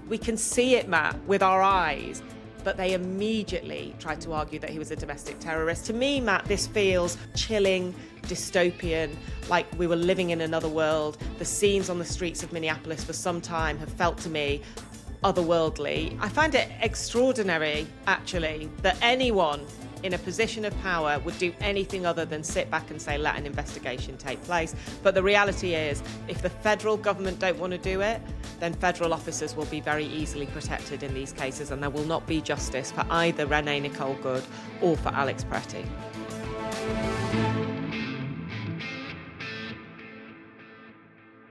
We can see it, Matt, with our eyes. But they immediately tried to argue that he was a domestic terrorist. To me, Matt, this feels chilling, dystopian, like we were living in another world. The scenes on the streets of Minneapolis for some time have felt to me otherworldly. I find it extraordinary, actually, that anyone in a position of power would do anything other than sit back and say, let an investigation take place. But the reality is, if the federal government don't want to do it, then federal officers will be very easily protected in these cases, and there will not be justice for either Renee Nicole Good or for Alex Pretti.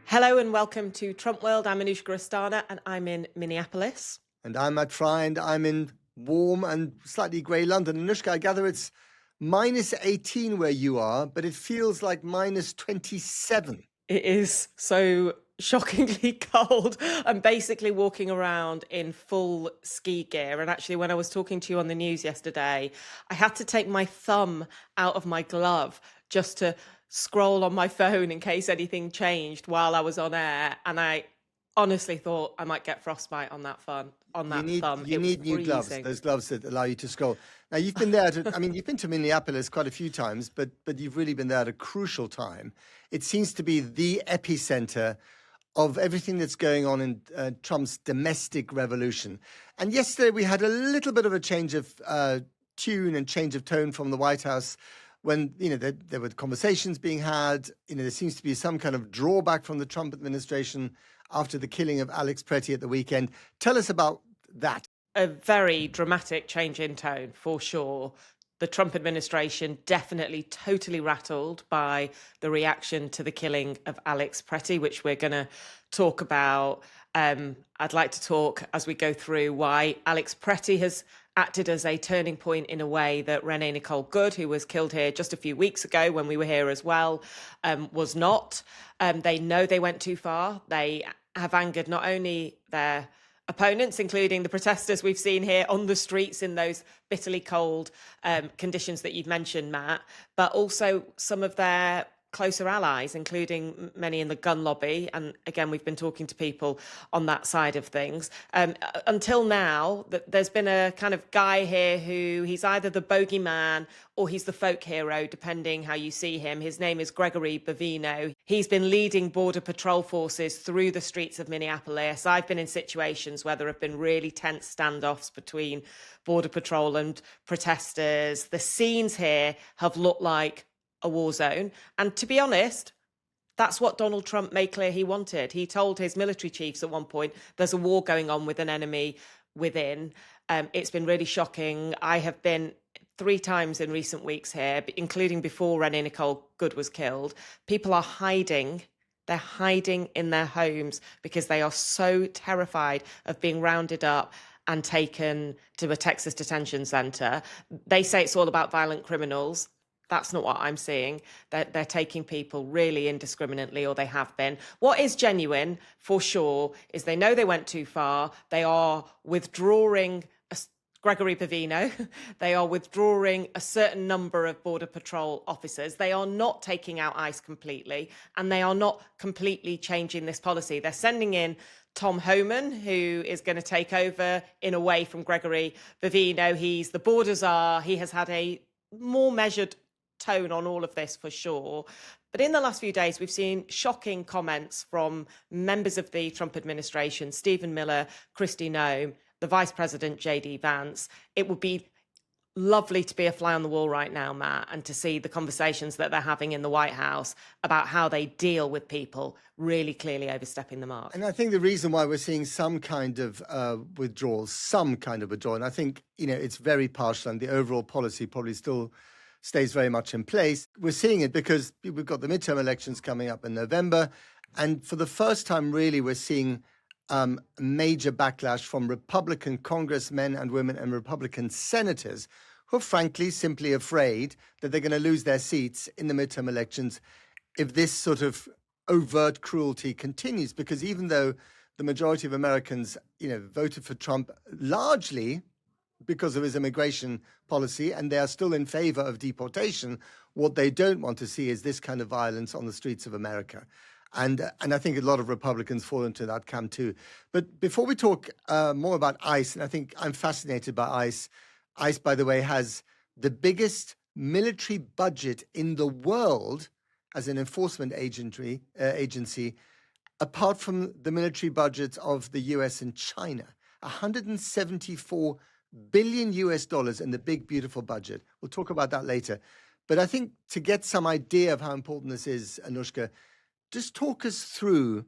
Hello and welcome to TrumpWorld. I'm Anushka Asthana and I'm in Minneapolis. And I'm Matt Frei and I'm in warm and slightly grey London. Anushka, I gather it's minus 18 where you are, but it feels like minus 27. It is so shockingly cold. I'm basically walking around in full ski gear. And actually, when I was talking to you on the news yesterday, I had to take my thumb out of my glove just to scroll on my phone in case anything changed while I was on air. And I honestly thought I might get frostbite on that thumb. You need new gloves, those gloves that allow you to scroll. Now, you've been there, you've been to Minneapolis quite a few times, but you've really been there at a crucial time. It seems to be the epicenter of everything that's going on in Trump's domestic revolution. And yesterday we had a little bit of a change of tune and change of tone from the White House when, there were conversations being had. There seems to be some kind of drawback from the Trump administration after the killing of Alex Pretti at the weekend. Tell us about that. A very dramatic change in tone, for sure. The Trump administration definitely totally rattled by the reaction to the killing of Alex Pretti, which we're going to talk about. I'd like to talk as we go through why Alex Pretti has acted as a turning point in a way that Renee Nicole Good, who was killed here just a few weeks ago when we were here as well, was not. They know they went too far. They have angered not only their opponents, including the protesters we've seen here on the streets in those bitterly cold conditions that you've mentioned, Matt, but also some of their closer allies, including many in the gun lobby. And again, we've been talking to people on that side of things. Until now, there's been a kind of guy here who he's either the bogeyman or he's the folk hero, depending how you see him. His name is Gregory Bavino. He's been leading Border Patrol forces through the streets of Minneapolis. I've been in situations where there have been really tense standoffs between Border Patrol and protesters. The scenes here have looked like a war zone. And to be honest, that's what Donald Trump made clear he wanted. He told his military chiefs at one point, there's a war going on with an enemy within. It's been really shocking. I have been 3 times in recent weeks here, including before Renee Nicole Good was killed. People are hiding. They're hiding in their homes because they are so terrified of being rounded up and taken to a Texas detention center. They say it's all about violent criminals. That's not what I'm seeing. They're taking people really indiscriminately, or they have been. What is genuine, for sure, is they know they went too far. They are withdrawing Gregory Bavino. They are withdrawing a certain number of Border Patrol officers. They are not taking out ICE completely, and they are not completely changing this policy. They're sending in Tom Homan, who is going to take over in a way from Gregory Bavino. He's the border czar. He has had a more measured tone on all of this for sure. But in the last few days, we've seen shocking comments from members of the Trump administration, Stephen Miller, Kristi Noem, the Vice President, J.D. Vance. It would be lovely to be a fly on the wall right now, Matt, and to see the conversations that they're having in the White House about how they deal with people really clearly overstepping the mark. And I think the reason why we're seeing some kind of withdrawal, and I think, it's very partial, and the overall policy probably still stays very much in place. We're seeing it because we've got the midterm elections coming up in November. And for the first time, really, we're seeing major backlash from Republican congressmen and women and Republican senators who are frankly simply afraid that they're going to lose their seats in the midterm elections if this sort of overt cruelty continues. Because even though the majority of Americans, voted for Trump largely because of his immigration policy, and they are still in favor of deportation, what they don't want to see is this kind of violence on the streets of America. And I think a lot of Republicans fall into that camp too. But before we talk more about ICE, and I think I'm fascinated by ICE. ICE, by the way, has the biggest military budget in the world as an enforcement agency, apart from the military budgets of the US and China. 174 billion US dollars in the big, beautiful budget. We'll talk about that later. But I think to get some idea of how important this is, Anushka, just talk us through,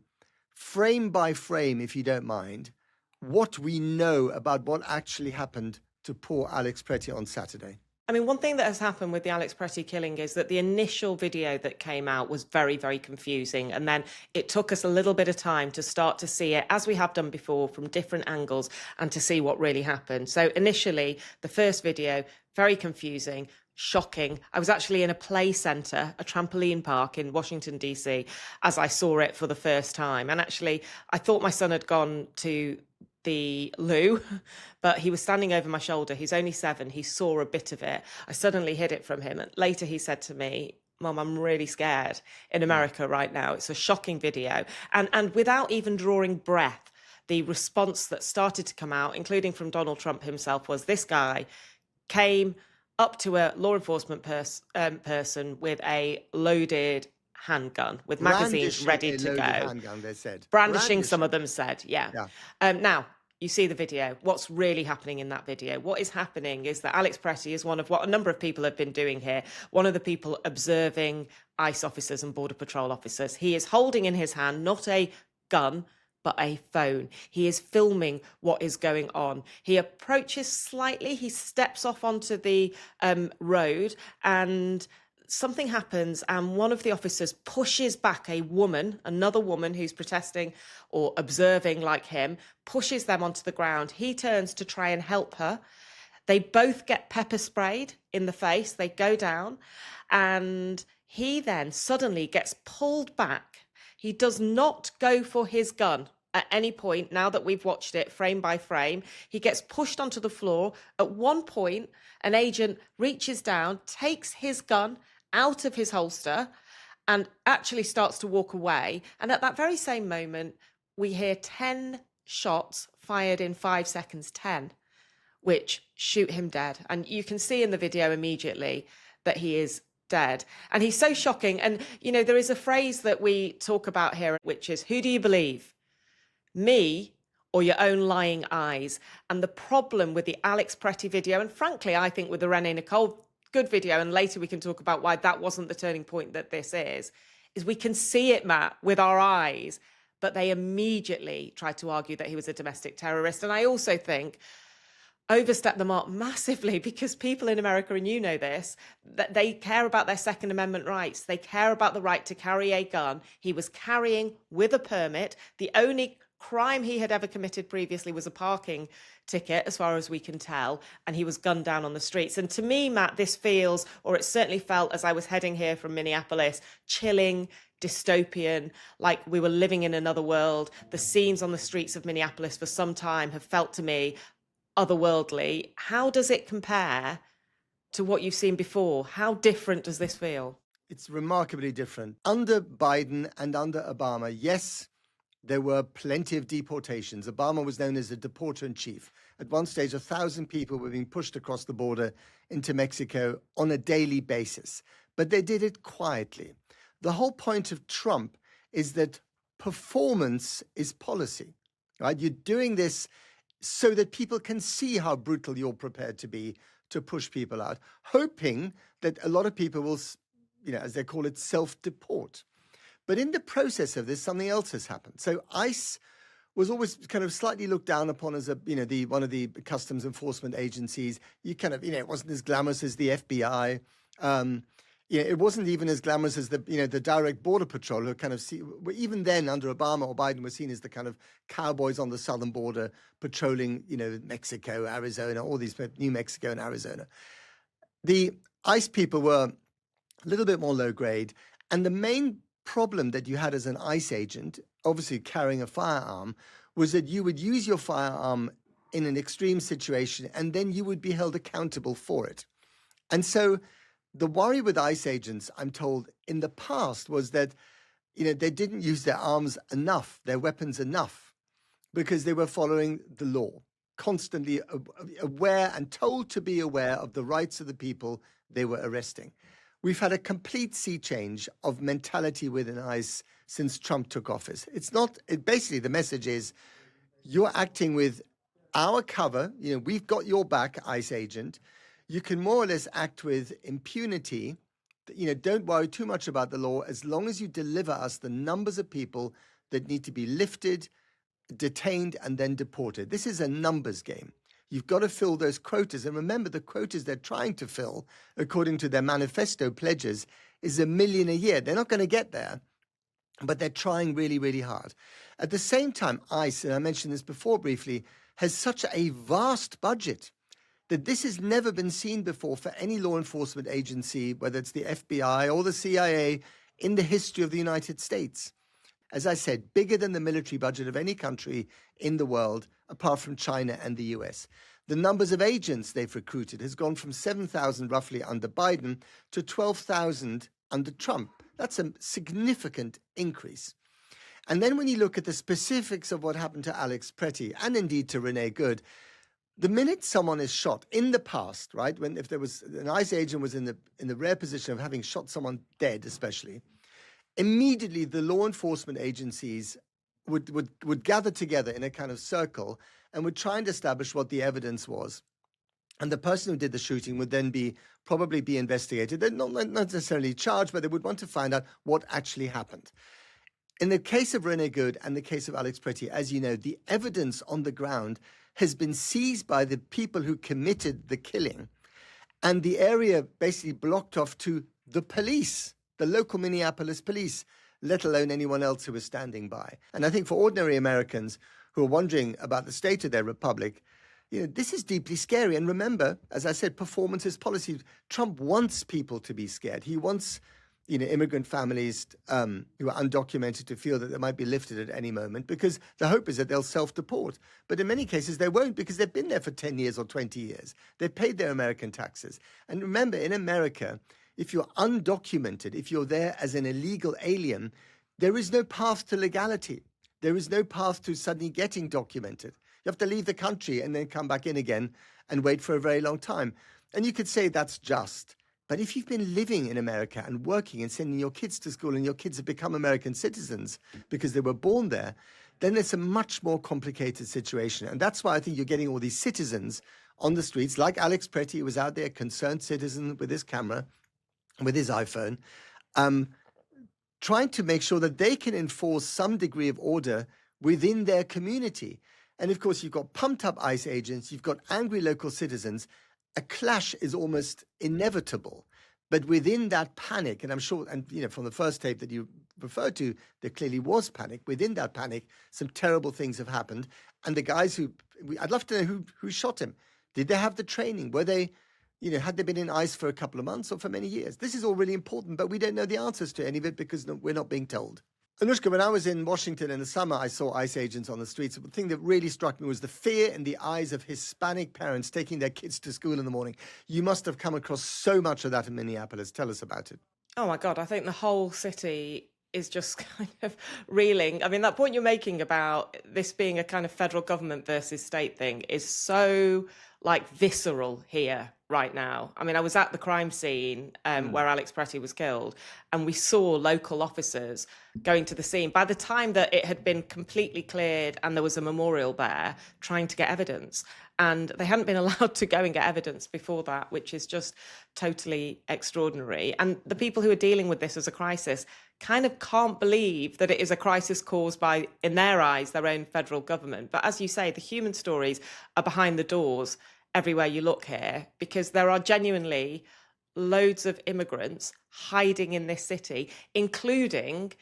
frame by frame, if you don't mind, what we know about what actually happened to poor Alex Pretti on Saturday. I mean, one thing that has happened with the Alex Pretti killing is that the initial video that came out was very, very confusing. And then it took us a little bit of time to start to see it, as we have done before, from different angles and to see what really happened. So initially, the first video, very confusing, shocking. I was actually in a play centre, a trampoline park in Washington, D.C., as I saw it for the first time. And actually, I thought my son had gone to the loo, but he was standing over my shoulder. He's only 7. He saw a bit of it. I suddenly hid it from him. And later he said to me, Mom, I'm really scared in America right now. It's a shocking video. And without even drawing breath, the response that started to come out, including from Donald Trump himself, was this guy came up to a law enforcement person with a loaded handgun with magazines ready to go. Handgun, they said. Brandishing, some of them said, yeah. Yeah. Now, you see the video. What's really happening in that video? What is happening is that Alex Pretti is one of what a number of people have been doing here, one of the people observing ICE officers and Border Patrol officers. He is holding in his hand not a gun, but a phone. He is filming what is going on. He approaches slightly. He steps off onto the road and something happens, and one of the officers pushes back a woman, another woman who's protesting or observing like him, pushes them onto the ground. He turns to try and help her. They both get pepper sprayed in the face. They go down, and he then suddenly gets pulled back. He does not go for his gun at any point. Now that we've watched it frame by frame, he gets pushed onto the floor. At one point, an agent reaches down, takes his gun out of his holster and actually starts to walk away. And at that very same moment, we hear 10 shots fired in 5 seconds, 10, which shoot him dead. And you can see in the video immediately that he is dead. And he's so shocking. And, you know, there is a phrase that we talk about here, which is, who do you believe? Me or your own lying eyes? And the problem with the Alex Pretti video, and frankly, I think with the Renee Nicole good video, and later we can talk about why that wasn't the turning point that this is we can see it, Matt, with our eyes, but they immediately tried to argue that he was a domestic terrorist. And I also think overstep the mark massively, because people in America, and you know this, that they care about their Second Amendment rights. They care about the right to carry a gun. He was carrying with a permit. The only crime he had ever committed previously was a parking ticket, as far as we can tell, and he was gunned down on the streets. And to me, Matt, this feels, or it certainly felt as I was heading here from Minneapolis, chilling, dystopian, like we were living in another world. The scenes on the streets of Minneapolis for some time have felt to me otherworldly. How does it compare to what you've seen before? How different does this feel? It's remarkably different. Under Biden and under Obama, yes, there were plenty of deportations. Obama was known as the deporter-in-chief. At one stage, 1,000 people were being pushed across the border into Mexico on a daily basis. But they did it quietly. The whole point of Trump is that performance is policy, right? You're doing this so that people can see how brutal you're prepared to be to push people out, hoping that a lot of people will, you know, as they call it, self-deport. But in the process of this, something else has happened. So ICE was always kind of slightly looked down upon as one of the customs enforcement agencies. It wasn't as glamorous as the FBI. It wasn't even as glamorous as the direct border patrol, who even then under Obama or Biden were seen as the kind of cowboys on the southern border patrolling, Mexico, Arizona, all these, New Mexico and Arizona. The ICE people were a little bit more low grade, and the main problem that you had as an ICE agent, obviously carrying a firearm, was that you would use your firearm in an extreme situation and then you would be held accountable for it. And so the worry with ICE agents, I'm told, in the past was that they didn't use their arms enough, their weapons enough, because they were following the law, constantly aware and told to be aware of the rights of the people they were arresting. We've had a complete sea change of mentality within ICE since Trump took office. Basically the message is, you're acting with our cover, we've got your back, ICE agent. You can more or less act with impunity. Don't worry too much about the law as long as you deliver us the numbers of people that need to be lifted, detained, and then deported. This is a numbers game. You've got to fill those quotas. And remember, the quotas they're trying to fill, according to their manifesto pledges, is 1 million a year. They're not going to get there, but they're trying really, really hard. At the same time, ICE, and I mentioned this before briefly, has such a vast budget that this has never been seen before for any law enforcement agency, whether it's the FBI or the CIA, in the history of the United States. As I said, bigger than the military budget of any country in the world, apart from China and the US. The numbers of agents they've recruited has gone from 7,000 roughly under Biden to 12,000 under Trump. That's a significant increase. And then when you look at the specifics of what happened to Alex Pretti, and indeed to Renee Good, the minute someone is shot in the past, right, if there was an ICE agent was in the rare position of having shot someone dead, especially, immediately the law enforcement agencies would gather together in a kind of circle and would try and establish what the evidence was. And the person who did the shooting would then probably be investigated. They're not necessarily charged, but they would want to find out what actually happened. In the case of Renee Good and the case of Alex Pretti, as you know, the evidence on the ground has been seized by the people who committed the killing, and the area basically blocked off to the police, the local Minneapolis police, let alone anyone else who was standing by. And I think for ordinary Americans who are wondering about the state of their republic, this is deeply scary. And remember, as I said, performance is policy. Trump wants people to be scared. He wants immigrant families who are undocumented to feel that they might be lifted at any moment, because the hope is that they'll self-deport. But in many cases, they won't, because they've been there for 10 years or 20 years. They've paid their American taxes. And remember, in America, if you're undocumented, if you're there as an illegal alien, there is no path to legality. There is no path to suddenly getting documented. You have to leave the country and then come back in again and wait for a very long time. And you could say that's just. But if you've been living in America and working and sending your kids to school and your kids have become American citizens because they were born there, then it's a much more complicated situation. And that's why I think you're getting all these citizens on the streets, like Alex Pretti, who was out there, a concerned citizen with his camera, with his iPhone, trying to make sure that they can enforce some degree of order within their community. And of course, you've got pumped up ICE agents, you've got angry local citizens. A clash is almost inevitable. But within that panic, and I'm sure, and from the first tape that you referred to, there clearly was panic. Within that panic, some terrible things have happened. And the guys I'd love to know who shot him. Did they have the training? Were they, had they been in ICE for a couple of months or for many years? This is all really important, but we don't know the answers to any of it because we're not being told. Anushka, when I was in Washington in the summer, I saw ICE agents on the streets. The thing that really struck me was the fear in the eyes of Hispanic parents taking their kids to school in the morning. You must have come across so much of that in Minneapolis. Tell us about it. Oh my God, I think the whole city is just kind of reeling. I mean, that point you're making about this being a kind of federal government versus state thing is so visceral here right now. I mean, I was at the crime scene where Alex Pretti was killed, and we saw local officers going to the scene by the time that it had been completely cleared and there was a memorial there, trying to get evidence. And they hadn't been allowed to go and get evidence before that, which is just totally extraordinary. And the people who are dealing with this as a crisis kind of can't believe that it is a crisis caused by, in their eyes, their own federal government. But as you say, the human stories are behind the doors everywhere you look here, because there are genuinely loads of immigrants hiding in this city, including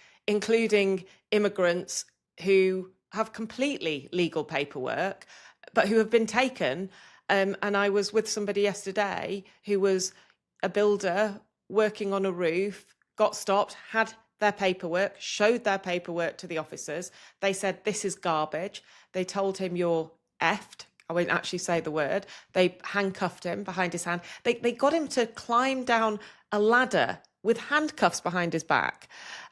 immigrants who have completely legal paperwork, but who have been taken. And I was with somebody yesterday who was a builder working on a roof, got stopped, had their paperwork, showed their paperwork to the officers. They said, this is garbage. They told him, you're effed. I won't actually say the word. They handcuffed him behind his hand. They got him to climb down a ladder with handcuffs behind his back.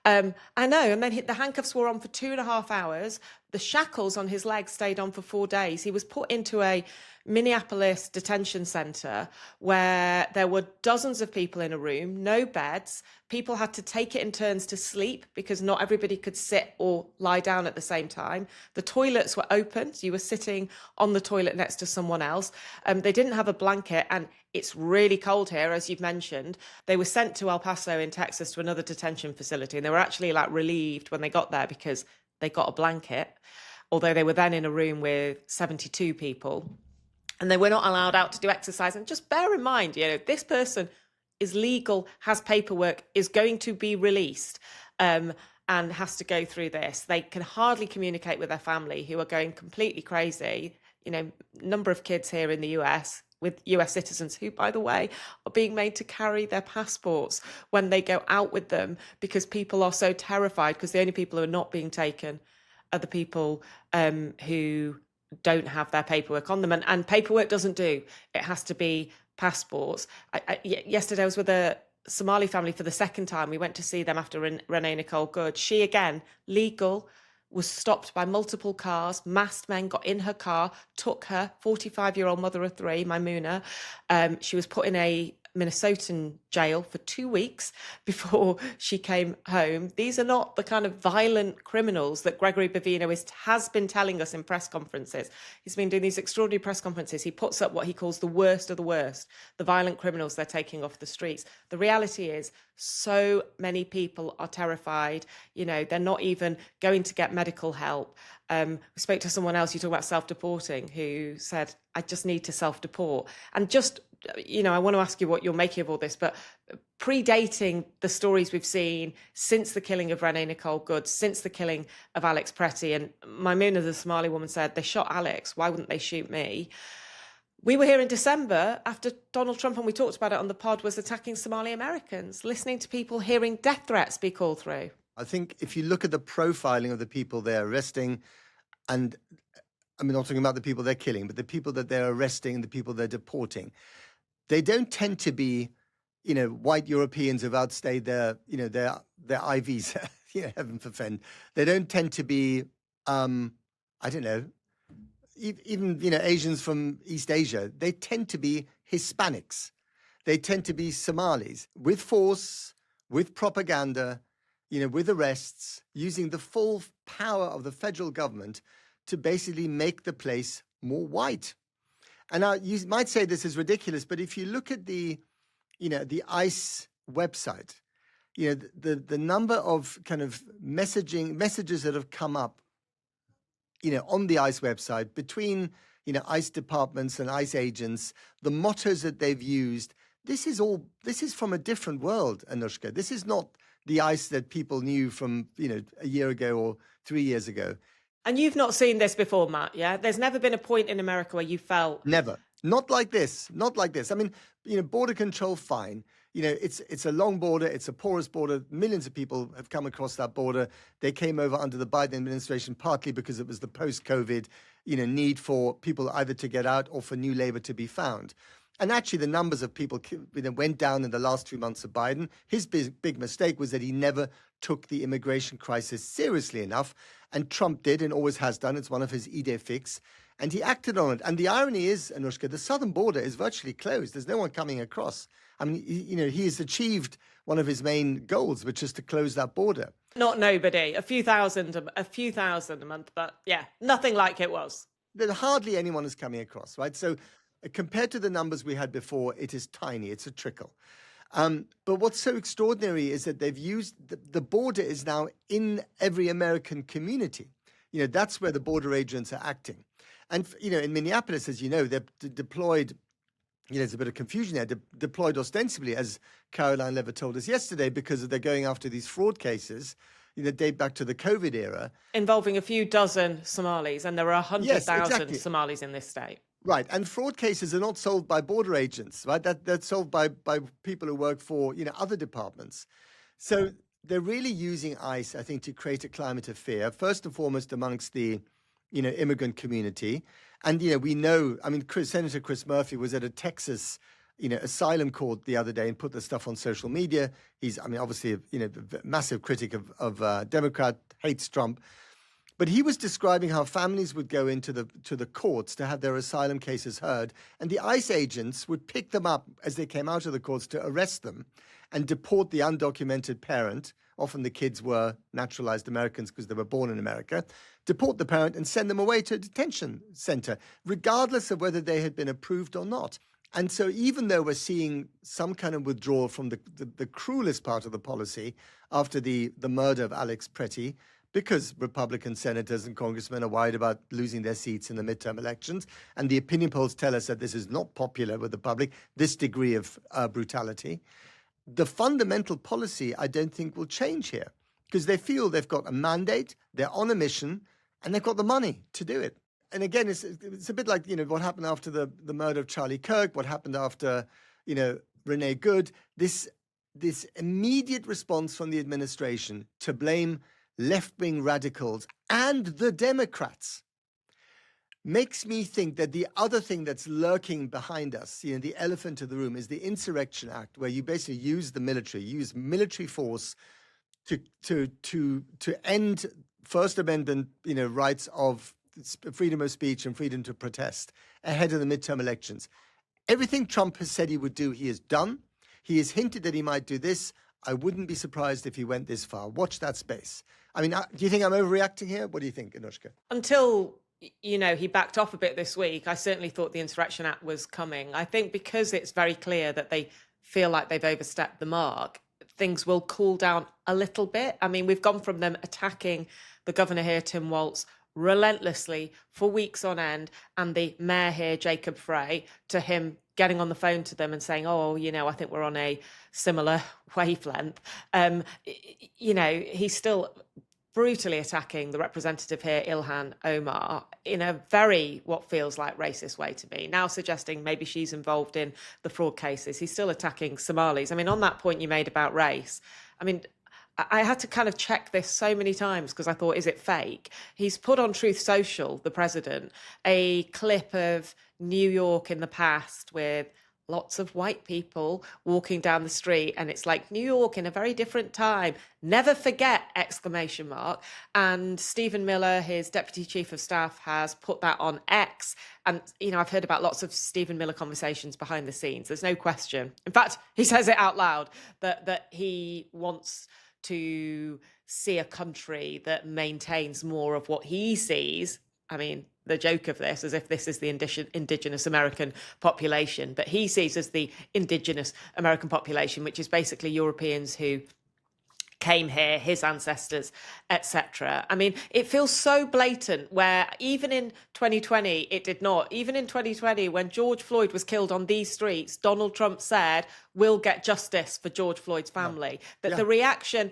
I know. And then the handcuffs were on for 2.5 hours. The shackles on his legs stayed on for 4 days. He was put into a Minneapolis detention center where there were dozens of people in a room, no beds. People had to take it in turns to sleep because not everybody could sit or lie down at the same time. The toilets were open, so you were sitting on the toilet next to someone else. They didn't have a blanket, and it's really cold here, as you've mentioned. They were sent to El Paso in Texas to another detention facility, and they were actually like relieved when they got there because they got a blanket, although they were then in a room with 72 people. And they were not allowed out to do exercise. And just bear in mind, this person is legal, has paperwork, is going to be released, and has to go through this. They can hardly communicate with their family, who are going completely crazy. Number of kids here in the US with US citizens who, by the way, are being made to carry their passports when they go out with them because people are so terrified, because the only people who are not being taken are the people who don't have their paperwork on them, and paperwork doesn't do. It has to be passports. Yesterday I was with a Somali family for the second time. We went to see them after Renee Nicole Good. She, again, legal, was stopped by multiple cars. Masked men got in her car, took her, 45-year-old mother of three, Maimuna. She was put in a Minnesotan jail for 2 weeks before she came home. These are not the kind of violent criminals that Gregory Bavino has been telling us in press conferences. He's been doing these extraordinary press conferences. He puts up what he calls the worst of the worst, the violent criminals they're taking off the streets. The reality is so many people are terrified. They're not even going to get medical help. We spoke to someone else, you talk about self-deporting, who said, I just need to self-deport. And just, I want to ask you what you're making of all this, but predating the stories we've seen since the killing of Renee Nicole Good, since the killing of Alex Pretti, and Maimuna, the Somali woman, said, they shot Alex, why wouldn't they shoot me? We were here in December after Donald Trump, and we talked about it on the pod, was attacking Somali Americans, listening to people hearing death threats be called through. I think if you look at the profiling of the people they're arresting, and I'm not talking about the people they're killing, but the people that they're arresting and the people they're deporting, they don't tend to be, white Europeans who've outstayed their I visa, heaven forfend. They don't tend to be, I don't know, even, Asians from East Asia. They tend to be Hispanics. They tend to be Somalis, with force, with propaganda, with arrests, using the full power of the federal government to basically make the place more white. And now you might say this is ridiculous, but if you look at the ICE website, the number of kind of messages that have come up, on the ICE website between, ICE departments and ICE agents, the mottos that they've used, this is from a different world, Anushka. This is not the ICE that people knew from, a year ago or 3 years ago. And you've not seen this before, Matt, yeah? There's never been a point in America where you felt... Never. Not like this. Not like this. I mean, border control, fine. It's a long border. It's a porous border. Millions of people have come across that border. They came over under the Biden administration, partly because it was the post-COVID, need for people either to get out or for new labor to be found. And actually, the numbers of people went down in the last 3 months of Biden. His big mistake was that he never took the immigration crisis seriously enough. And Trump did and always has done. It's one of his idée fixe. And he acted on it. And the irony is, Anushka, the southern border is virtually closed. There's no one coming across. I mean, he has achieved one of his main goals, which is to close that border. Not nobody, a few thousand a month, but yeah, nothing like it was. There hardly anyone is coming across, right? So compared to the numbers we had before, it is tiny. It's a trickle. But what's so extraordinary is that they've used the border is now in every American community. That's where the border agents are acting. And, in Minneapolis, as you know, they're deployed, there's a bit of confusion there, deployed ostensibly, as Caroline Levitt told us yesterday, because they're going after these fraud cases, date back to the COVID era. Involving a few dozen Somalis, and there are 100,000 Somalis in this state. Right, and fraud cases are not solved by border agents, right? That's solved by people who work for, other departments. So they're really using ICE, I think, to create a climate of fear, first and foremost amongst the, immigrant community. And, we know, I mean, Senator Chris Murphy was at a Texas asylum court the other day and put the stuff on social media. He's, obviously, a massive critic of Democrat, hates Trump. But he was describing how families would go into the courts to have their asylum cases heard, and the ICE agents would pick them up as they came out of the courts to arrest them and deport the undocumented parent. Often the kids were naturalized Americans because they were born in America. Deport the parent and send them away to a detention center, regardless of whether they had been approved or not. And so even though we're seeing some kind of withdrawal from the cruelest part of the policy after the murder of Alex Pretti, because Republican senators and congressmen are worried about losing their seats in the midterm elections, and the opinion polls tell us that this is not popular with the public, this degree of brutality, the fundamental policy, I don't think, will change here, because they feel they've got a mandate, they're on a mission, and they've got the money to do it. And again, it's a bit like, what happened after the murder of Charlie Kirk, what happened after, Renee Good, this immediate response from the administration to blame left-wing radicals and the Democrats makes me think that the other thing that's lurking behind us, the elephant in the room, is the Insurrection Act, where you basically use the military, use military force to end First Amendment, rights of freedom of speech and freedom to protest ahead of the midterm elections. Everything Trump has said he would do, he has done. He has hinted that he might do this. I wouldn't be surprised if he went this far. Watch that space. Do you think I'm overreacting here? What do you think, Anushka? Until, he backed off a bit this week, I certainly thought the Insurrection Act was coming. I think because it's very clear that they feel like they've overstepped the mark, things will cool down a little bit. We've gone from them attacking the governor here, Tim Walz, relentlessly for weeks on end, and the mayor here, Jacob Frei, to him getting on the phone to them and saying, I think we're on a similar wavelength. He's still brutally attacking the representative here, Ilhan Omar, in a very, what feels like, racist way to me. Now suggesting maybe she's involved in the fraud cases. He's still attacking Somalis. On that point you made about race, I had to kind of check this so many times because I thought, is it fake? He's put on Truth Social, the president, a clip of New York in the past with lots of white people walking down the street, and it's like New York in a very different time. Never forget! ! And Stephen Miller, his deputy chief of staff, has put that on X. And, I've heard about lots of Stephen Miller conversations behind the scenes. There's no question. In fact, he says it out loud that he wants to see a country that maintains more of what he sees. The joke of this, as if this is the indigenous American population, but he sees as the indigenous American population, which is basically Europeans who came here, his ancestors, etc. It feels so blatant, where even in 2020, it did not. Even in 2020, when George Floyd was killed on these streets, Donald Trump said, we'll get justice for George Floyd's family. But the reaction,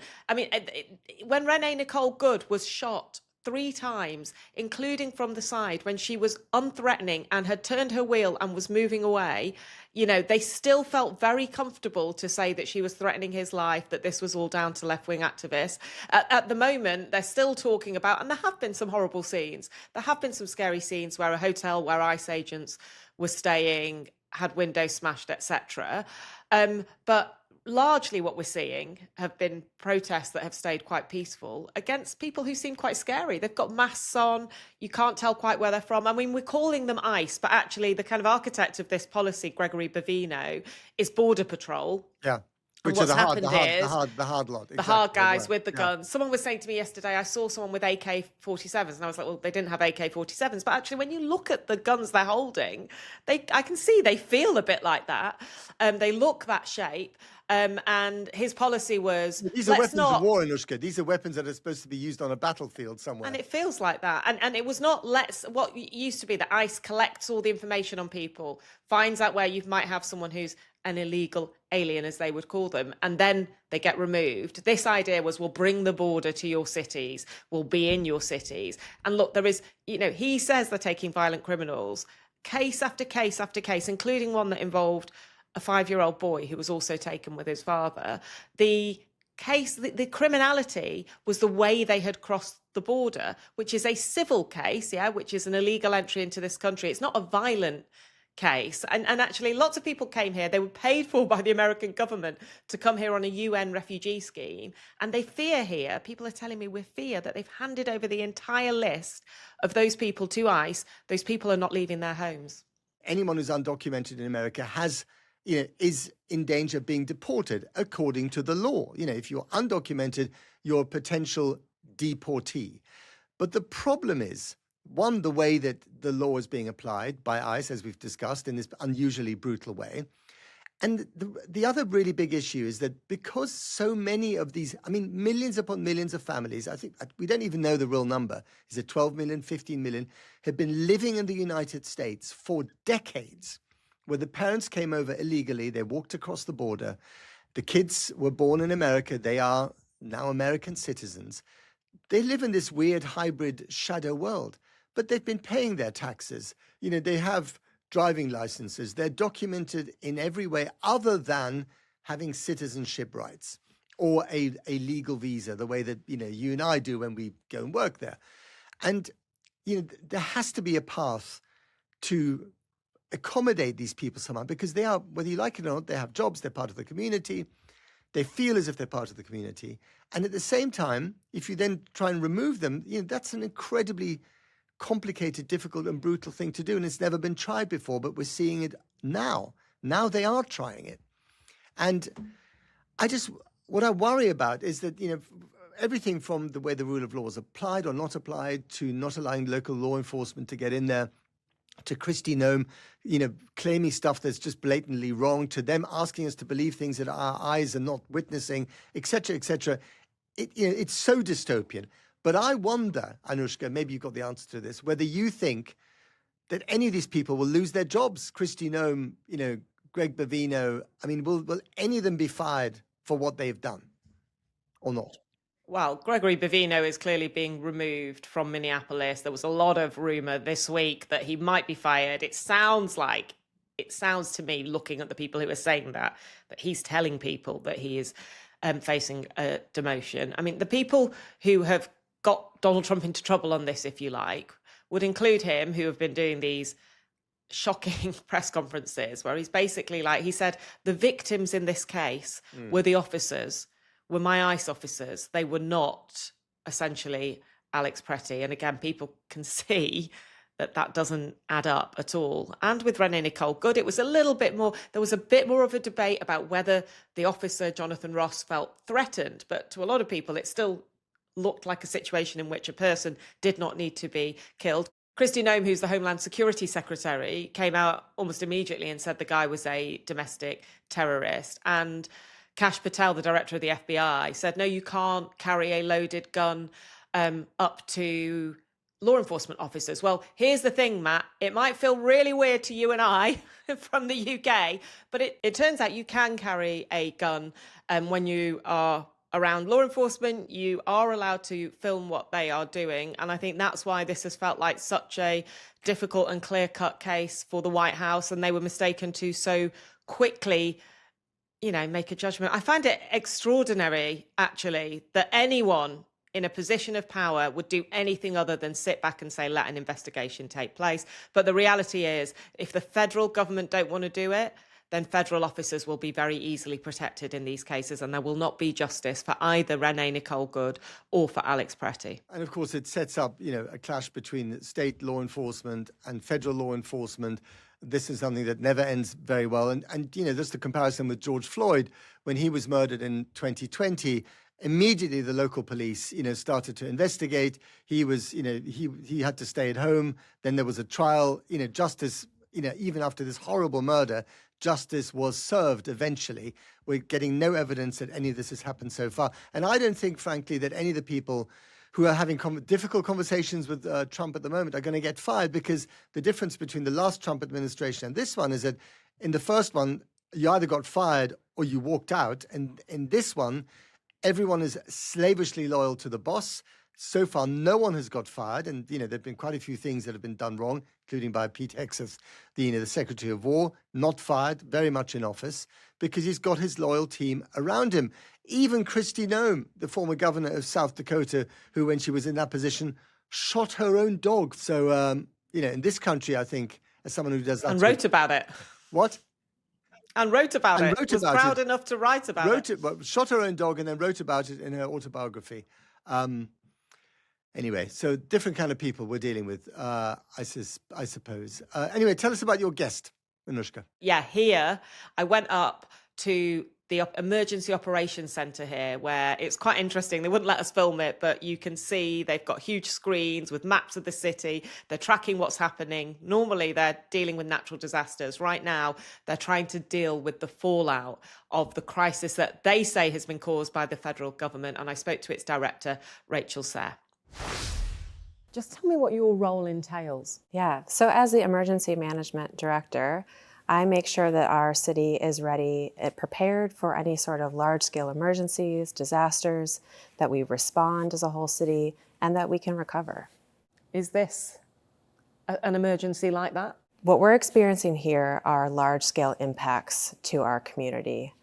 when Renee Nicole Good was shot 3 times, including from the side when she was unthreatening and had turned her wheel and was moving away, they still felt very comfortable to say that she was threatening his life, that this was all down to left-wing activists. At the moment, they're still talking about, and there have been some horrible scenes, there have been some scary scenes where a hotel where ICE agents were staying had windows smashed, etc. But largely what we're seeing have been protests that have stayed quite peaceful against people who seem quite scary. They've got masks on. You can't tell quite where they're from. We're calling them ICE, but actually the kind of architect of this policy, Gregory Bavino, is Border Patrol. Yeah. Which are the hard lot. The hard guys with the guns. Someone was saying to me yesterday, I saw someone with AK-47s, and I was like, well, they didn't have AK-47s. But actually, when you look at the guns they're holding, I can see they feel a bit like that. They look that shape. And his policy was, these are weapons of war, Anushka. These are weapons that are supposed to be used on a battlefield somewhere. And it feels like that. And it was not what used to be that ICE collects all the information on people, finds out where you might have someone who's an illegal alien, as they would call them, and then they get removed. This idea was, we'll bring the border to your cities, we'll be in your cities. And look, there is, he says they're taking violent criminals, case after case after case, including one that involved a 5-year-old boy who was also taken with his father. The case, the criminality was the way they had crossed the border, which is a civil case, which is an illegal entry into this country. It's not a violent case. And actually, lots of people came here. They were paid for by the American government to come here on a UN refugee scheme. And they fear here, people are telling me with fear, that they've handed over the entire list of those people to ICE. Those people are not leaving their homes. Anyone who's undocumented in America is in danger of being deported according to the law. If you're undocumented, you're a potential deportee. But the problem is, one, the way that the law is being applied by ICE, as we've discussed, in this unusually brutal way. And the other really big issue is that because so many of these, millions upon millions of families, I think we don't even know the real number, is it 12 million, 15 million, have been living in the United States for decades, where the parents came over illegally, they walked across the border, the kids were born in America, they are now American citizens. They live in this weird hybrid shadow world, but they've been paying their taxes. They have driving licenses. They're documented in every way other than having citizenship rights or a legal visa, the way that, you and I do when we go and work there. And, there has to be a path to accommodate these people somehow, because they are, whether you like it or not, they have jobs, they're part of the community. They feel as if they're part of the community. And at the same time, if you then try and remove them, that's an incredibly complicated, difficult and brutal thing to do. And it's never been tried before, but we're seeing it now. Now they are trying it. And what I worry about is that, everything from the way the rule of law is applied or not applied, to not allowing local law enforcement to get in there, to Kristi Noem, claiming stuff that's just blatantly wrong, to them asking us to believe things that our eyes are not witnessing, etc., etc. It's so dystopian. But I wonder, Anushka, maybe you've got the answer to this, whether you think that any of these people will lose their jobs. Kristi Noem, Greg Bavino, will any of them be fired for what they've done or not? Well, Gregory Bavino is clearly being removed from Minneapolis. There was a lot of rumor this week that he might be fired. It sounds to me, looking at the people who are saying that he's telling people that he is facing a demotion. The people who have got Donald Trump into trouble on this, if you like, would include him, who have been doing these shocking press conferences where he's basically he said, the victims in this case were the officers, were my ICE officers. They were not essentially Alex Pretti. And again, people can see that doesn't add up at all. And with Renee Nicole Good, it was there was a bit more of a debate about whether the officer, Jonathan Ross, felt threatened. But to a lot of people, it still looked like a situation in which a person did not need to be killed. Kristi Noem, who's the Homeland Security Secretary, came out almost immediately and said the guy was a domestic terrorist. And Kash Patel, the director of the FBI, said, no, you can't carry a loaded gun up to law enforcement officers. Well, here's the thing, Matt. It might feel really weird to you and I from the UK, but it turns out you can carry a gun when you are around law enforcement. You are allowed to film what they are doing. And I think that's why this has felt like such a difficult and clear-cut case for the White House. And they were mistaken to so quickly make a judgment. I find it extraordinary, actually, that anyone in a position of power would do anything other than sit back and say, let an investigation take place. But the reality is, if the federal government don't want to do it, then federal officers will be very easily protected in these cases, and there will not be justice for either Renee Nicole Good or for Alex Pretti. And of course, it sets up, a clash between state law enforcement and federal law enforcement. This is something that never ends very well. And just a comparison with George Floyd, when he was murdered in 2020, immediately the local police, started to investigate. He was, he had to stay at home. Then there was a trial, justice, even after this horrible murder, justice was served eventually. We're getting no evidence that any of this has happened so far. And I don't think, frankly, that any of the people who are having difficult conversations with Trump at the moment are going to get fired, because the difference between the last Trump administration and this one is that in the first one, you either got fired or you walked out. And in this one, everyone is slavishly loyal to the boss. So far, no one has got fired. And, there have been quite a few things that have been done wrong, including by Pete Hegseth, the Secretary of War, not fired, very much in office, because he's got his loyal team around him. Even Kristi Noem, the former governor of South Dakota, who, when she was in that position, shot her own dog. So, in this country, I think, as someone who does that. And wrote about it. What? And wrote about And it. wrote Was about proud it. enough to write about it. Well, shot her own dog and then wrote about it in her autobiography. Anyway, so different kind of people we're dealing with, I suppose. Anyway, tell us about your guest, Anushka. Yeah, here I went up to the emergency operations centre here, where it's quite interesting. They wouldn't let us film it, but you can see they've got huge screens with maps of the city. They're tracking what's happening. Normally, they're dealing with natural disasters. Right now, they're trying to deal with the fallout of the crisis that they say has been caused by the federal government. And I spoke to its director, Rachel Sayre. Just tell me what your role entails. Yeah, so as the emergency management director, I make sure that our city is ready, prepared for any sort of large-scale emergencies, disasters, that we respond as a whole city, and that we can recover. Is this an emergency like that? What we're experiencing here are large-scale impacts to our community,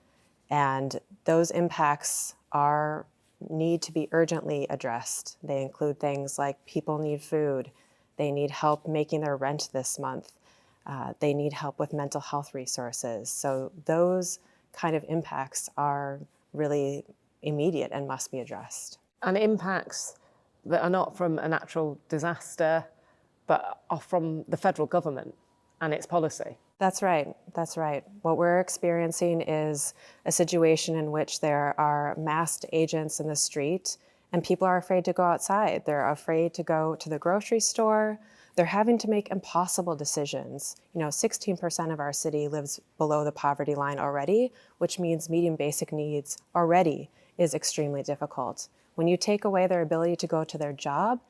and those impacts need to be urgently addressed. They include things like people need food, they need help making their rent this month, they need help with mental health resources. So those kind of impacts are really immediate and must be addressed. And impacts that are not from a natural disaster, but are from the federal government and its policy. That's right. That's right. What we're experiencing is a situation in which there are masked agents in the street and people are afraid to go outside. They're afraid to go to the grocery store. They're having to make impossible decisions. 16% of our city lives below the poverty line already, which means meeting basic needs already is extremely difficult. When you take away their ability to go to their job,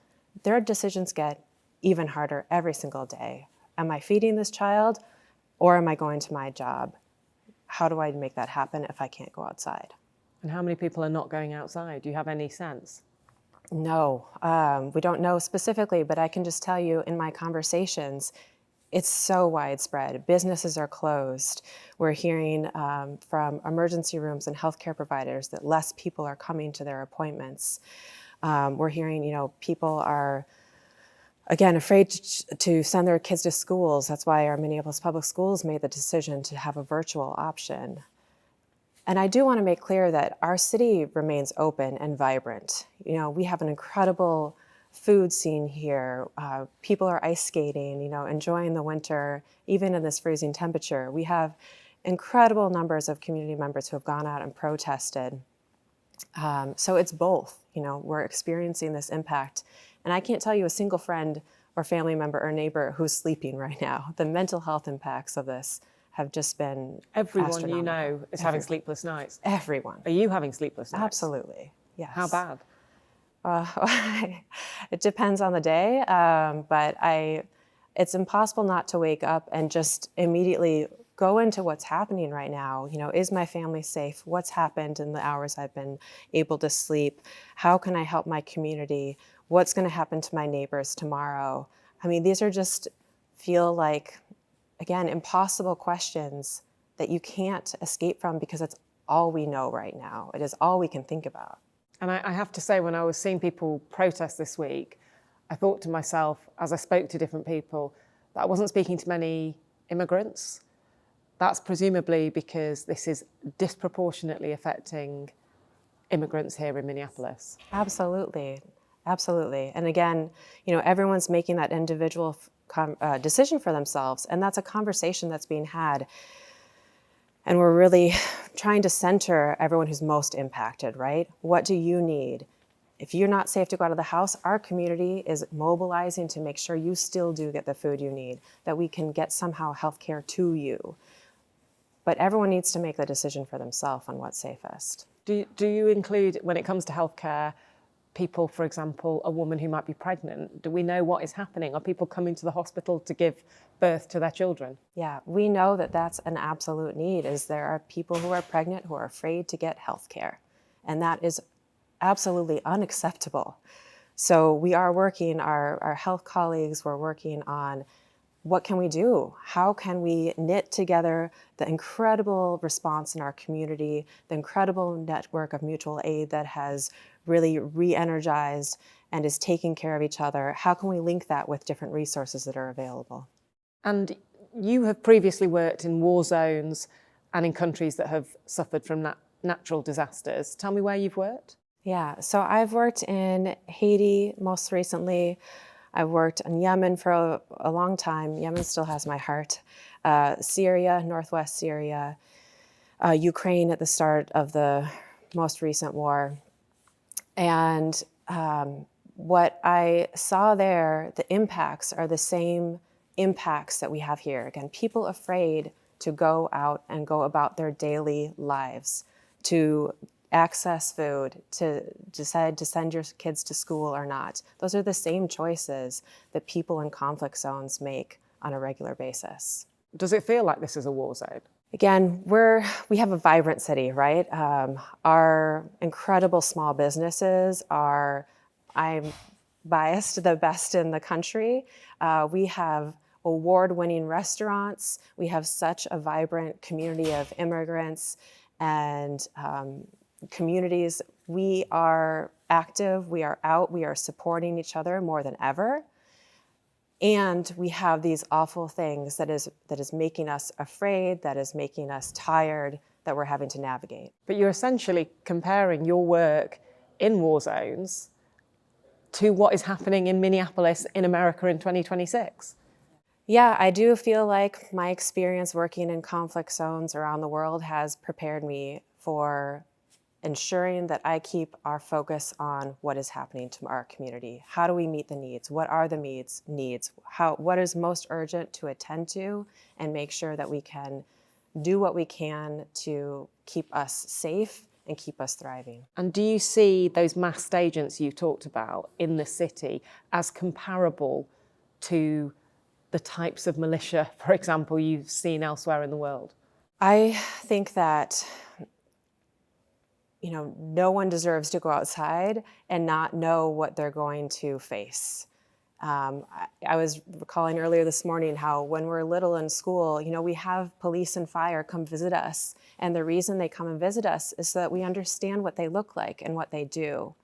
their decisions get even harder every single day. Am I feeding this child? Or am I going to my job? How do I make that happen if I can't go outside? And how many people are not going outside? Do you have any sense? No, we don't know specifically, but I can just tell you in my conversations, it's so widespread. Businesses are closed. We're hearing from emergency rooms and healthcare providers that less people are coming to their appointments. We're hearing, people are again, afraid to send their kids to schools. That's why our Minneapolis public schools made the decision to have a virtual option. And I do want to make clear that our city remains open and vibrant. We have an incredible food scene here. People are ice skating, enjoying the winter, even in this freezing temperature. We have incredible numbers of community members who have gone out and protested. So it's both, we're experiencing this impact. And I can't tell you a single friend or family member or neighbor who's sleeping right now. The mental health impacts of this have just been Everyone you know is having sleepless nights. Everyone. Are you having sleepless nights? Absolutely, yes. How bad? It depends on the day, but it's impossible not to wake up and just immediately go into what's happening right now. Is my family safe? What's happened in the hours I've been able to sleep? How can I help my community? What's going to happen to my neighbors tomorrow? These are just feel like, again, impossible questions that you can't escape from because it's all we know right now. It is all we can think about. And I have to say, when I was seeing people protest this week, I thought to myself, as I spoke to different people, that I wasn't speaking to many immigrants. That's presumably because this is disproportionately affecting immigrants here in Minneapolis. Absolutely. Absolutely. And again, everyone's making that individual decision for themselves. And that's a conversation that's being had. And we're really trying to center everyone who's most impacted, right? What do you need? If you're not safe to go out of the house, our community is mobilizing to make sure you still do get the food you need, that we can get somehow healthcare to you. But everyone needs to make the decision for themselves on what's safest. Do you include, when it comes to healthcare, people, for example, a woman who might be pregnant? Do we know what is happening? Are people coming to the hospital to give birth to their children? Yeah, we know that that's an absolute need, is there are people who are pregnant who are afraid to get health care. And that is absolutely unacceptable. So we are working, our health colleagues, we're working on what can we do? How can we knit together the incredible response in our community, the incredible network of mutual aid that has really re-energized and is taking care of each other? How can we link that with different resources that are available? And you have previously worked in war zones and in countries that have suffered from natural disasters. Tell me where you've worked. Yeah, so I've worked in Haiti most recently. I've worked in Yemen for a long time. Yemen still has my heart. Syria, northwest Syria, Ukraine at the start of the most recent war. And what I saw there, the impacts are the same impacts that we have here. Again, people afraid to go out and go about their daily lives, to access food, to decide to send your kids to school or not. Those are the same choices that people in conflict zones make on a regular basis. Does it feel like this is a war zone? Again, we have a vibrant city, right? Our incredible small businesses are, I'm biased, the best in the country. We have award-winning restaurants. We have such a vibrant community of immigrants and communities. We are active, we are out, we are supporting each other more than ever. And we have these awful things that is making us afraid, that is making us tired, that we're having to navigate. But you're essentially comparing your work in war zones to what is happening in Minneapolis in America in 2026. Yeah, I do feel like my experience working in conflict zones around the world has prepared me for ensuring that I keep our focus on what is happening to our community. How do we meet the needs? What are the needs? What is most urgent to attend to, and make sure that we can do what we can to keep us safe and keep us thriving. And do you see those masked agents you talked about in the city as comparable to the types of militia, for example, you've seen elsewhere in the world? I think that no one deserves to go outside and not know what they're going to face. I was recalling earlier this morning how when we're little in school, we have police and fire come visit us. And the reason they come and visit us is so that we understand what they look like and what they do.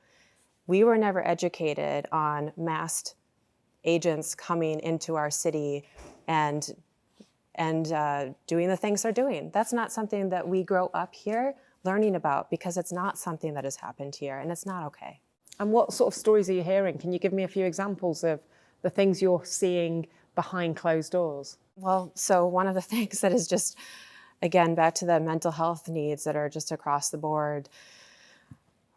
We were never educated on masked agents coming into our city and doing the things they're doing. That's not something that we grow up here learning about, because it's not something that has happened here, and it's not okay. And what sort of stories are you hearing? Can you give me a few examples of the things you're seeing behind closed doors? Well, so one of the things that is just, again, back to the mental health needs that are just across the board.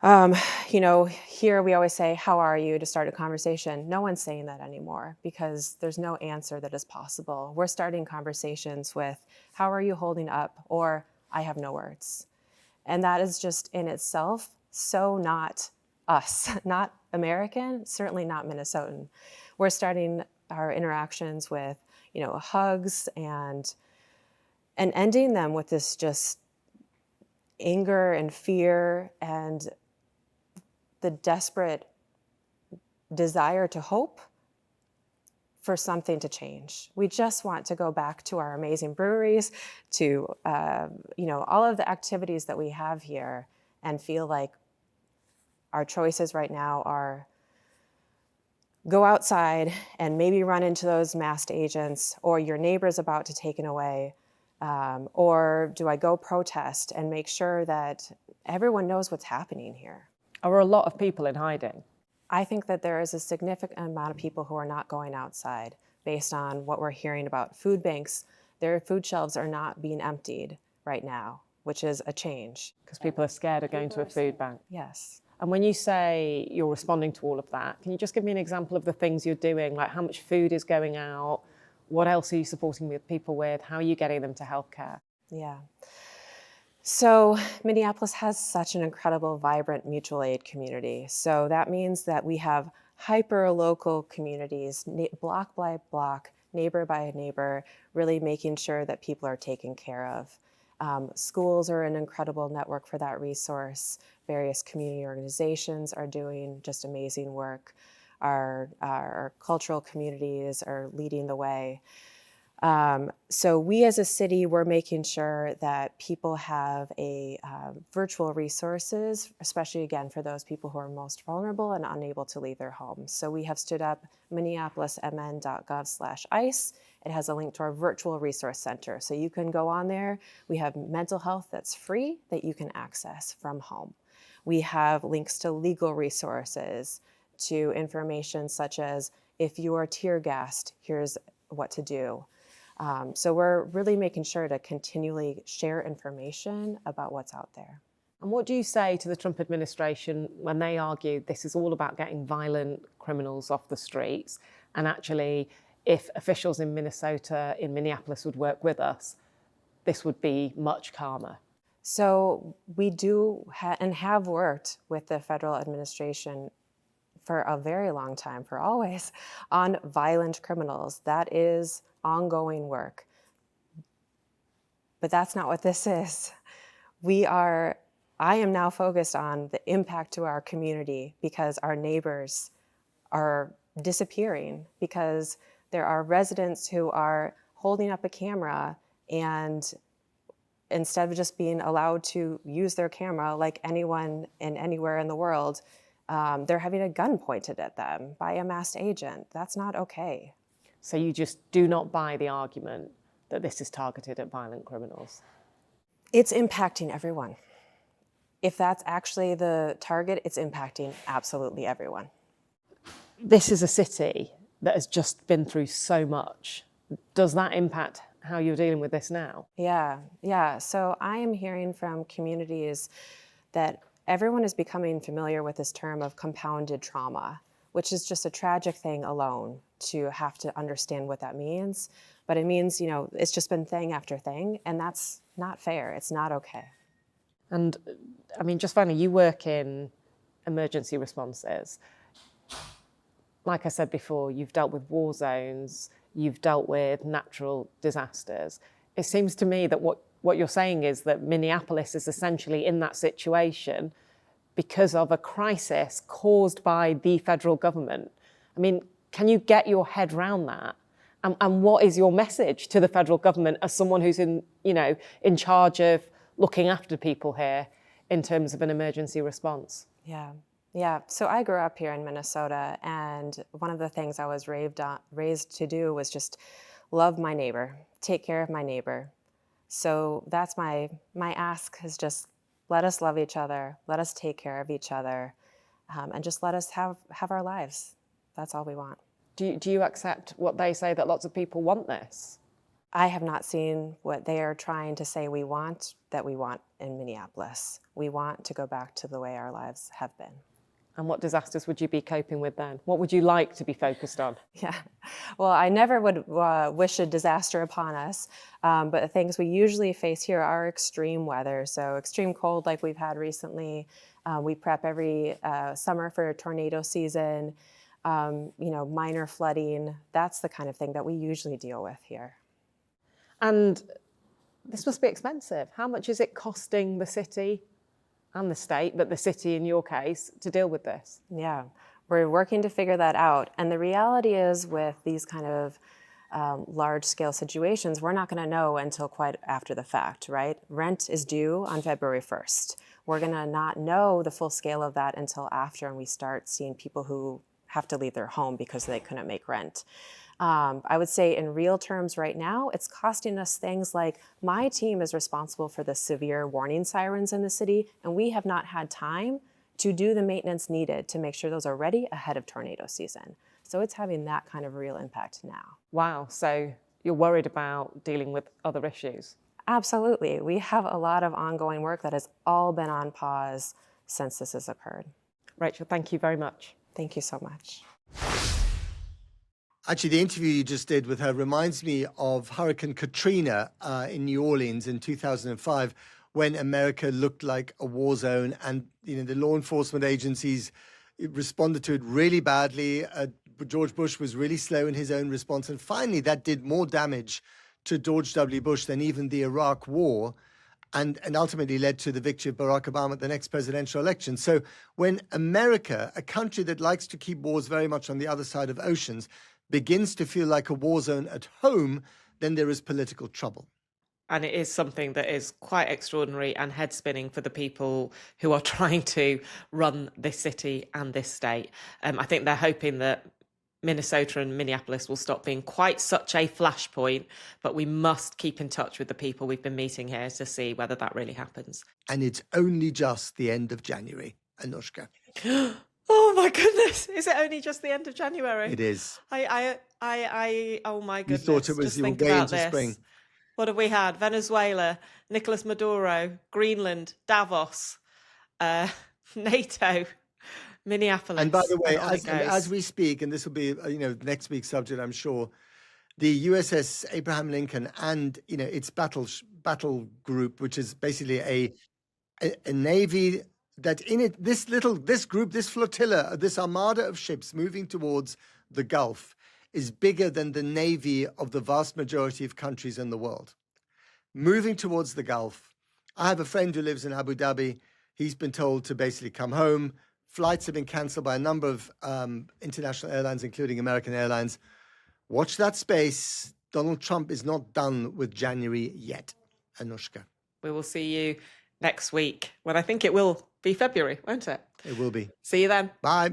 Here we always say, "How are you?" to start a conversation. No one's saying that anymore because there's no answer that is possible. We're starting conversations with, "How are you holding up?" or "I have no words." And that is just in itself so not us, not American, certainly not Minnesotan. We're starting our interactions with, hugs and ending them with this just anger and fear and the desperate desire to hope for something to change. We just want to go back to our amazing breweries, to all of the activities that we have here, and feel like our choices right now are go outside and maybe run into those masked agents, or your neighbor's about to take it away, or do I go protest and make sure that everyone knows what's happening here? Are a lot of people in hiding? I think that there is a significant amount of people who are not going outside based on what we're hearing about food banks. Their food shelves are not being emptied right now, which is a change. Because people are scared of going to a food bank. Yes. And when you say you're responding to all of that, can you just give me an example of the things you're doing? Like how much food is going out? What else are you supporting people with? How are you getting them to healthcare? Yeah. So Minneapolis has such an incredible, vibrant mutual aid community. So that means that we have hyper-local communities, block by block, neighbor by neighbor, really making sure that people are taken care of. Schools are an incredible network for that resource. Various community organizations are doing just amazing work. Our cultural communities are leading the way. So we as a city, we're making sure that people have a virtual resources, especially again for those people who are most vulnerable and unable to leave their homes. So we have stood up minneapolismn.gov/ICE. It has a link to our virtual resource center. So you can go on there. We have mental health that's free that you can access from home. We have links to legal resources, to information such as if you are tear gassed, here's what to do. So we're really making sure to continually share information about what's out there. And what do you say to the Trump administration when they argue this is all about getting violent criminals off the streets, and actually if officials in Minnesota, in Minneapolis would work with us, this would be much calmer? So we do and have worked with the federal administration for a very long time, for always, on violent criminals. That is ongoing work. But that's not what this is. I am now focused on the impact to our community because our neighbors are disappearing, because there are residents who are holding up a camera and instead of just being allowed to use their camera like anyone and anywhere in the world, they're having a gun pointed at them by a masked agent. That's not okay. So you just do not buy the argument that this is targeted at violent criminals? It's impacting everyone. If that's actually the target, it's impacting absolutely everyone. This is a city that has just been through so much. Does that impact how you're dealing with this now? Yeah. So I am hearing from communities that everyone is becoming familiar with this term of compounded trauma, which is just a tragic thing alone to have to understand what that means. But it means, it's just been thing after thing, and that's not fair. It's not okay. And I mean, just finally, you work in emergency responses. Like I said before, you've dealt with war zones, you've dealt with natural disasters. It seems to me that what you're saying is that Minneapolis is essentially in that situation because of a crisis caused by the federal government. I mean, can you get your head around that? And what is your message to the federal government as someone who's in charge of looking after people here in terms of an emergency response? Yeah. So I grew up here in Minnesota, and one of the things I was raised to do was just love my neighbor, take care of my neighbor. So that's my ask, is just let us love each other, let us take care of each other, and just let us have our lives. That's all we want. Do you accept what they say, that lots of people want this? I have not seen what they are trying to say we want in Minneapolis. We want to go back to the way our lives have been. And what disasters would you be coping with then? What would you like to be focused on? Yeah, well, I never would wish a disaster upon us, but the things we usually face here are extreme weather. So extreme cold like we've had recently. We prep every summer for tornado season, minor flooding. That's the kind of thing that we usually deal with here. And this must be expensive. How much is it costing the city and the state, but the city in your case, to deal with this? Yeah, we're working to figure that out. And the reality is, with these kind of large-scale situations, we're not going to know until quite after the fact, right? Rent is due on February 1st. We're going to not know the full scale of that until after, and we start seeing people who have to leave their home because they couldn't make rent. I would say in real terms right now, it's costing us things like, my team is responsible for the severe warning sirens in the city, and we have not had time to do the maintenance needed to make sure those are ready ahead of tornado season. So it's having that kind of real impact now. Wow, so you're worried about dealing with other issues? Absolutely. We have a lot of ongoing work that has all been on pause since this has occurred. Rachel, thank you very much. Thank you so much. Actually, the interview you just did with her reminds me of Hurricane Katrina in New Orleans in 2005, when America looked like a war zone, and the law enforcement agencies responded to it really badly. George Bush was really slow in his own response, and finally that did more damage to George W. Bush than even the Iraq War, and ultimately led to the victory of Barack Obama at the next presidential election. So when America, a country that likes to keep wars very much on the other side of oceans, begins to feel like a war zone at home, then there is political trouble. And it is something that is quite extraordinary and head spinning for the people who are trying to run this city and this state. I think they're hoping that Minnesota and Minneapolis will stop being quite such a flashpoint, but we must keep in touch with the people we've been meeting here to see whether that really happens. And it's only just the end of January, Anushka. Oh my goodness! Is it only just the end of January? It is. Oh my goodness! You thought it was your way into spring. What have we had? Venezuela, Nicolas Maduro, Greenland, Davos, NATO, Minneapolis. And by the way, as we speak, and this will be next week's subject, I'm sure, the USS Abraham Lincoln and its battle group, which is basically a navy that in it this flotilla, this armada of ships moving towards the Gulf, is bigger than the navy of the vast majority of countries in the world. Moving towards the Gulf. I have a friend who lives in Abu Dhabi. He's been told to basically come home. Flights have been cancelled by a number of international airlines, including American Airlines. Watch that space. Donald Trump is not done with January yet, Anushka. We will see you next week when I think it will be February, won't it? It will be. See you then. Bye.